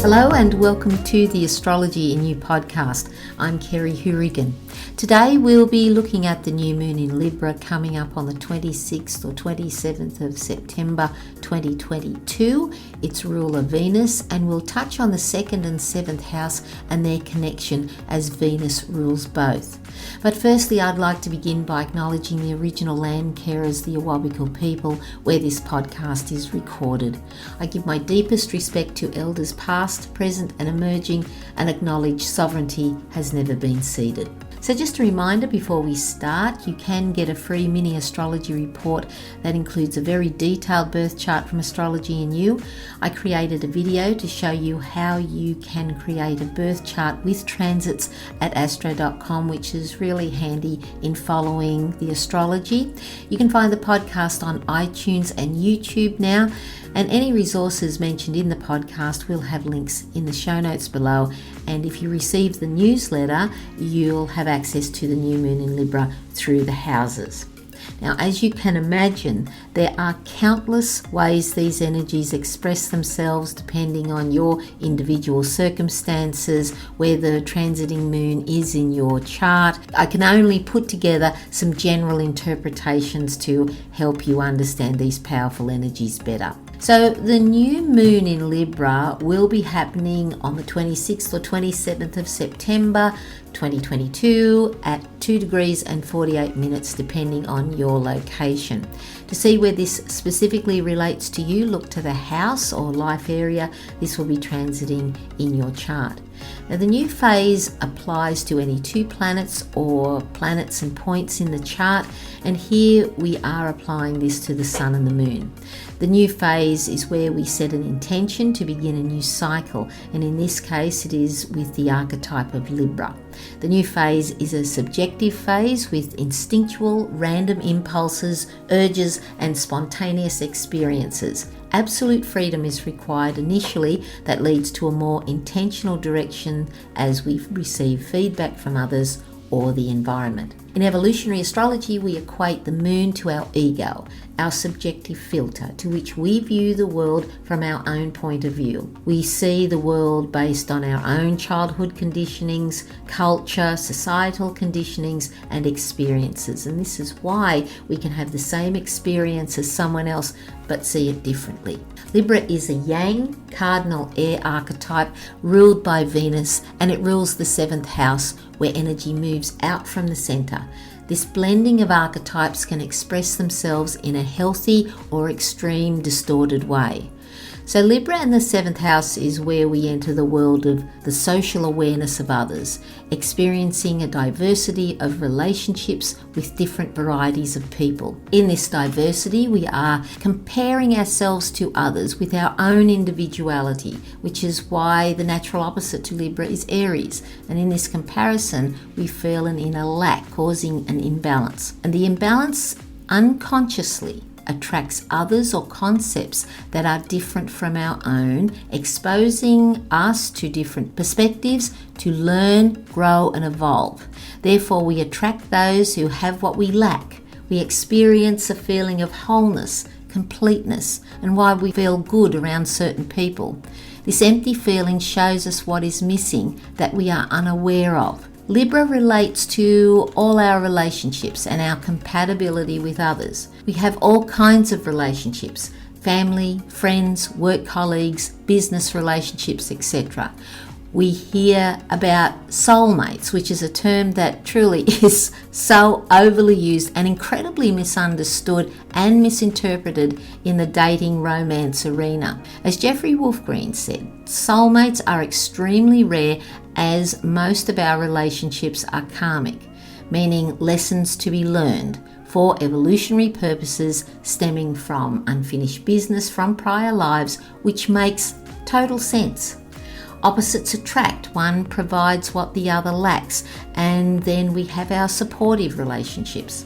Hello and welcome to the Astrology in You podcast. I'm Kerry Hourigan. Today we'll be looking at the new moon in Libra coming up on the 26th or 27th of September 2022. It's ruler Venus, and we'll touch on the 2nd and 7th house and their connection as Venus rules both. But firstly, I'd like to begin by acknowledging the original land carers, the Awabakal people, where this podcast is recorded. I give my deepest respect to elders past, present and emerging, and acknowledge sovereignty has never been ceded. So just a reminder before we start, you can get a free mini astrology report that includes a very detailed birth chart from Astrology in You. I created a video to show you how you can create a birth chart with transits at astro.com, which is really handy in following the astrology. You can find the podcast on iTunes and YouTube now, and any resources mentioned in the podcast will have links in the show notes below. And if you receive the newsletter, you'll have access to the new moon in Libra through the houses. Now, as you can imagine, there are countless ways these energies express themselves depending on your individual circumstances, where the transiting moon is in your chart. I can only put together some general interpretations to help you understand these powerful energies better. So the new moon in Libra will be happening on the 26th or 27th of September 2022 at 2 degrees and 48 minutes depending on your location. To see where this specifically relates to you, look to the house or life area this will be transiting in your chart. Now, the new phase applies to any two planets or planets and points in the chart, and here we are applying this to the sun and the moon. The new phase is where we set an intention to begin a new cycle, and in this case it is with the archetype of Libra. The new phase is a subjective phase with instinctual, random impulses, urges and spontaneous experiences. Absolute freedom is required initially that leads to a more intentional direction as we receive feedback from others or the environment. In evolutionary astrology, we equate the moon to our ego, our subjective filter to which we view the world from our own point of view. We see the world based on our own childhood conditionings, culture, societal conditionings and experiences. And this is why we can have the same experience as someone else but see it differently. Libra is a yang, cardinal air archetype ruled by Venus, and it rules the 7th house where energy moves out from the center. This blending of archetypes can express themselves in a healthy or extreme distorted way. So Libra and the 7th house is where we enter the world of the social awareness of others, experiencing a diversity of relationships with different varieties of people. In this diversity, we are comparing ourselves to others with our own individuality, which is why the natural opposite to Libra is Aries. And in this comparison, we feel an inner lack, causing an imbalance. And the imbalance unconsciously attracts others or concepts that are different from our own, exposing us to different perspectives to learn, grow and evolve. Therefore, we attract those who have what we lack. We experience a feeling of wholeness, completeness, and why we feel good around certain people. This empty feeling shows us what is missing that we are unaware of. Libra relates to all our relationships and our compatibility with others. We have all kinds of relationships: family, friends, work colleagues, business relationships, etc. We hear about soulmates, which is a term that truly is so overly used and incredibly misunderstood and misinterpreted in the dating romance arena. As Jeffrey Wolfgreen said, soulmates are extremely rare as most of our relationships are karmic, meaning lessons to be learned for evolutionary purposes stemming from unfinished business from prior lives, which makes total sense. Opposites attract, one provides what the other lacks, and then we have our supportive relationships.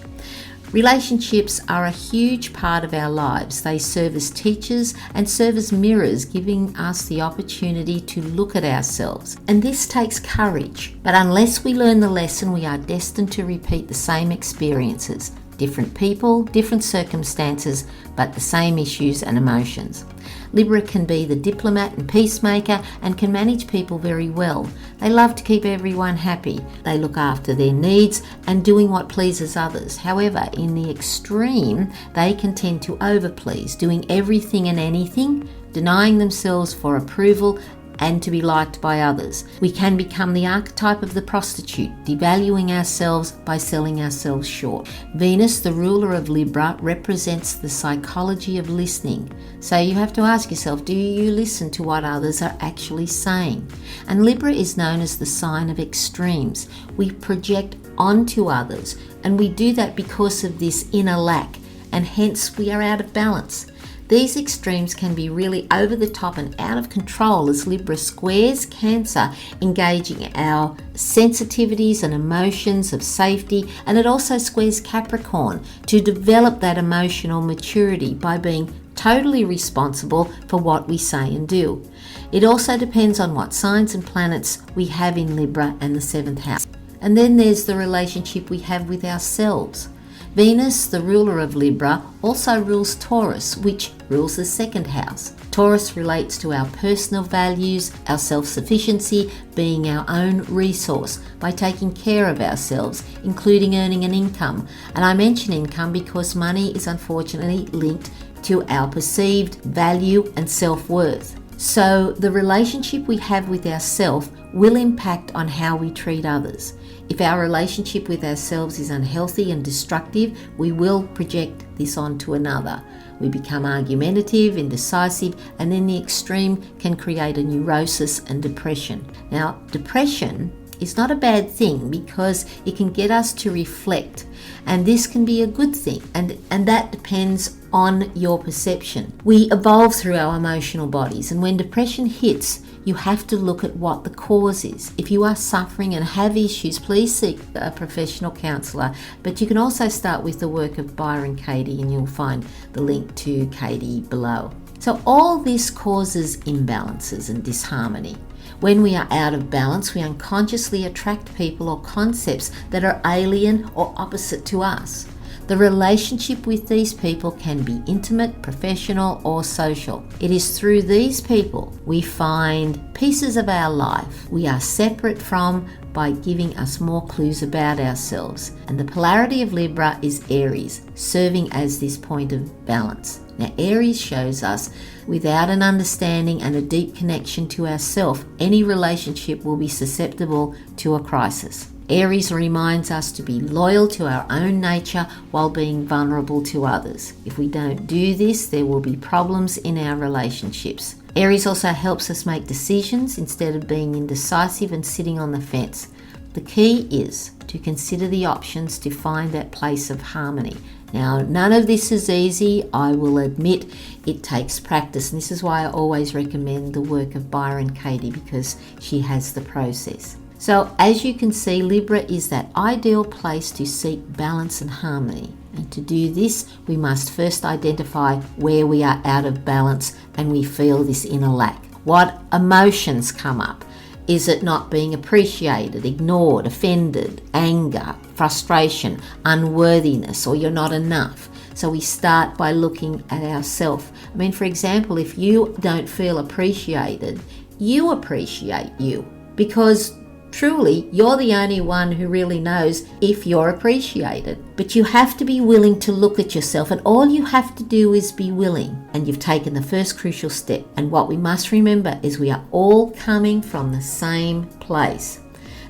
Relationships are a huge part of our lives. They serve as teachers and serve as mirrors, giving us the opportunity to look at ourselves. And this takes courage. But unless we learn the lesson, we are destined to repeat the same experiences. Different people, different circumstances, but the same issues and emotions. Libra can be the diplomat and peacemaker and can manage people very well. They love to keep everyone happy. They look after their needs and doing what pleases others. However, in the extreme, they can tend to overplease, doing everything and anything, denying themselves for approval and to be liked by others. We can become the archetype of the prostitute, devaluing ourselves by selling ourselves short. Venus, the ruler of Libra, represents the psychology of listening. So you have to ask yourself, do you listen to what others are actually saying? And Libra is known as the sign of extremes. We project onto others, and we do that because of this inner lack, and hence we are out of balance. These extremes can be really over the top and out of control as Libra squares Cancer, engaging our sensitivities and emotions of safety, and it also squares Capricorn to develop that emotional maturity by being totally responsible for what we say and do. It also depends on what signs and planets we have in Libra and the 7th house. And then there's the relationship we have with ourselves. Venus, the ruler of Libra, also rules Taurus, which rules the 2nd house. Taurus relates to our personal values, our self-sufficiency, being our own resource by taking care of ourselves, including earning an income. And I mention income because money is unfortunately linked to our perceived value and self-worth. So the relationship we have with ourselves will impact on how we treat others. If our relationship with ourselves is unhealthy and destructive, we will project this onto another. We become argumentative, indecisive, and then the extreme can create a neurosis and depression. Now, depression is not a bad thing because it can get us to reflect, and this can be a good thing, and that depends on your perception. We evolve through our emotional bodies, and when depression hits, you have to look at what the cause is. If you are suffering and have issues, please seek a professional counsellor. But you can also start with the work of Byron Katie, and you'll find the link to Katie below. So all this causes imbalances and disharmony. When we are out of balance, we unconsciously attract people or concepts that are alien or opposite to us. The relationship with these people can be intimate, professional, or social. It is through these people we find pieces of our life we are separate from by giving us more clues about ourselves. And the polarity of Libra is Aries, serving as this point of balance. Now, Aries shows us without an understanding and a deep connection to ourself, any relationship will be susceptible to a crisis. Aries reminds us to be loyal to our own nature while being vulnerable to others. If we don't do this, there will be problems in our relationships. Aries also helps us make decisions instead of being indecisive and sitting on the fence. The key is to consider the options to find that place of harmony. Now, none of this is easy. I will admit it takes practice, and this is why I always recommend the work of Byron Katie, because she has the process. So as you can see, Libra is that ideal place to seek balance and harmony. And to do this, we must first identify where we are out of balance and we feel this inner lack. What emotions come up? Is it not being appreciated, ignored, offended, anger, frustration, unworthiness, or you're not enough? So we start by looking at ourselves. I mean, for example, if you don't feel appreciated, you appreciate you, because truly, you're the only one who really knows if you're appreciated. But you have to be willing to look at yourself, and all you have to do is be willing. And you've taken the first crucial step. And what we must remember is we are all coming from the same place.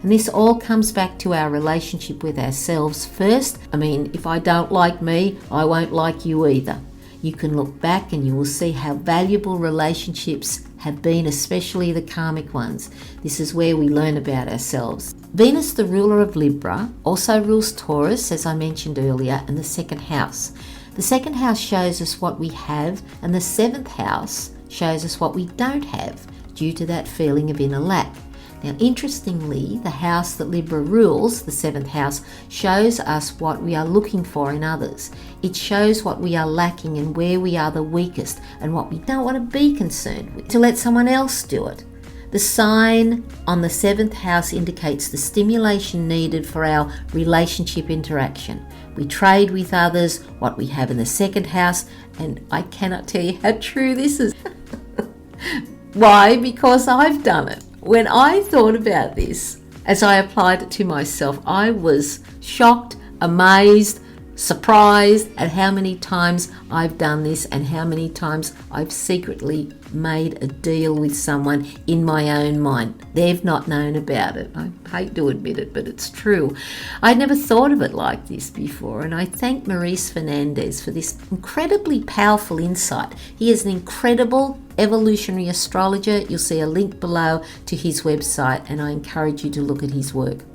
And this all comes back to our relationship with ourselves first. I mean, if I don't like me, I won't like you either. You can look back and you will see how valuable relationships have been, especially the karmic ones. This is where we learn about ourselves. Venus, the ruler of Libra, also rules Taurus, as I mentioned earlier, and the 2nd house. The 2nd house shows us what we have, and the 7th house shows us what we don't have, due to that feeling of inner lack. Now, interestingly, the house that Libra rules, the 7th house, shows us what we are looking for in others. It shows what we are lacking and where we are the weakest and what we don't want to be concerned with, to let someone else do it. The sign on the 7th house indicates the stimulation needed for our relationship interaction. we trade with others, what we have in the second house, and I cannot tell you how true this is. Why? Because I've done it. When I thought about this, as I applied it to myself, I was shocked, amazed, surprised at how many times I've done this and how many times I've secretly made a deal with someone in my own mind. They've not known about it. I hate to admit it, but it's true. I'd never thought of it like this before, and I thank Maurice Fernandez for this incredibly powerful insight. He is an incredible evolutionary astrologer. You'll see a link below to his website, and I encourage you to look at his work.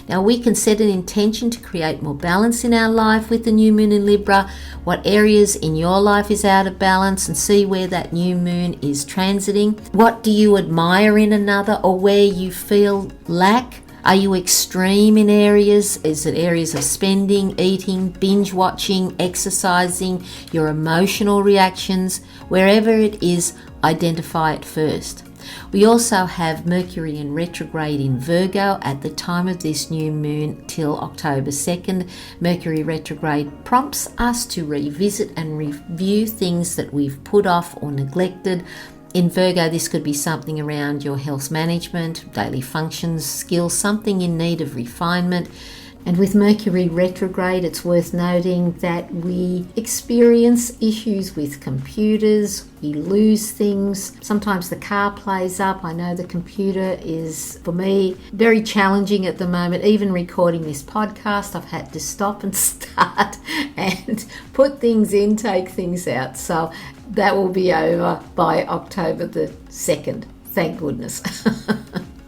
Now, we can set an intention to create more balance in our life with the new moon in Libra. What areas in your life is out of balance, and see where that new moon is transiting. What do you admire in another, or where you feel lack? Are you extreme in areas? Is it areas of spending, eating, binge watching, exercising, your emotional reactions? Wherever it is, identify it first. We also have Mercury in retrograde in Virgo at the time of this new moon till October 2nd. Mercury retrograde prompts us to revisit and review things that we've put off or neglected. In Virgo, this could be something around your health management, daily functions, skills, something in need of refinement. And with Mercury retrograde, it's worth noting that we experience issues with computers, we lose things. Sometimes the car plays up. I know the computer is, for me, very challenging at the moment. Even recording this podcast, I've had to stop and start and put things in, take things out. So that will be over by October the 2nd. Thank goodness.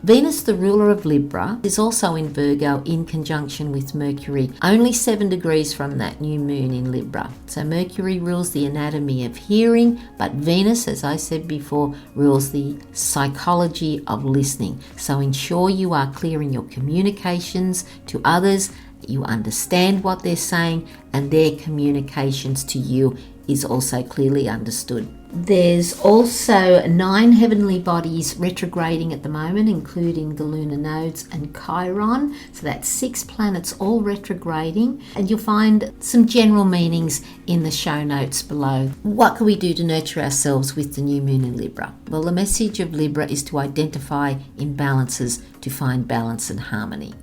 Venus, the ruler of Libra, is also in Virgo in conjunction with Mercury, only 7 degrees from that new moon in Libra. So Mercury rules the anatomy of hearing, but Venus, as I said before, rules the psychology of listening. So ensure you are clear in your communications to others, you understand what they're saying, and their communications to you is also clearly understood. There's also 9 heavenly bodies retrograding at the moment, including the lunar nodes and Chiron. So that's 6 planets all retrograding, and you'll find some general meanings in the show notes below. What can we do to nurture ourselves with the new moon in Libra? Well, the message of Libra is to identify imbalances to find balance and harmony.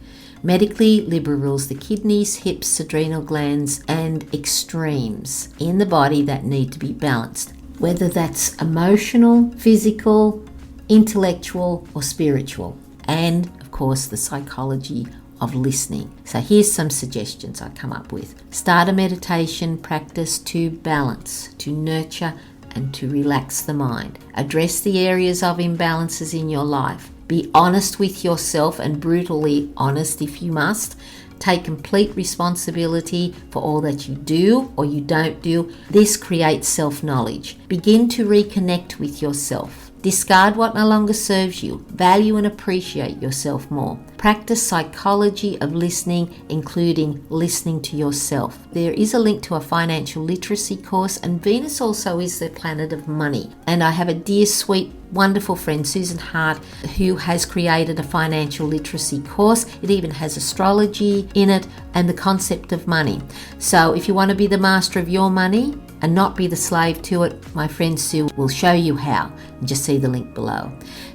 Medically, Libra rules the kidneys, hips, adrenal glands, and extremes in the body that need to be balanced, whether that's emotional, physical, intellectual, or spiritual. And, of course, the psychology of listening. So here's some suggestions I come up with. Start a meditation practice to balance, to nurture, and to relax the mind. Address the areas of imbalances in your life. Be honest with yourself, and brutally honest if you must. Take complete responsibility for all that you do or you don't do. This creates self-knowledge. Begin to reconnect with yourself. Discard what no longer serves you. Value and appreciate yourself more. Practice psychology of listening, including listening to yourself. There is a link to a financial literacy course, and Venus also is the planet of money. And I have a dear, sweet, wonderful friend, Susan Hart, who has created a financial literacy course. It even has astrology in it and the concept of money. So if you want to be the master of your money and not be the slave to it, my friend Sue will show you how. And just see the link below.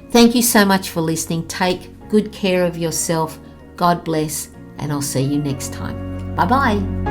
Thank you so much for listening. Take good care of yourself. God bless, and I'll see you next time. Bye-bye.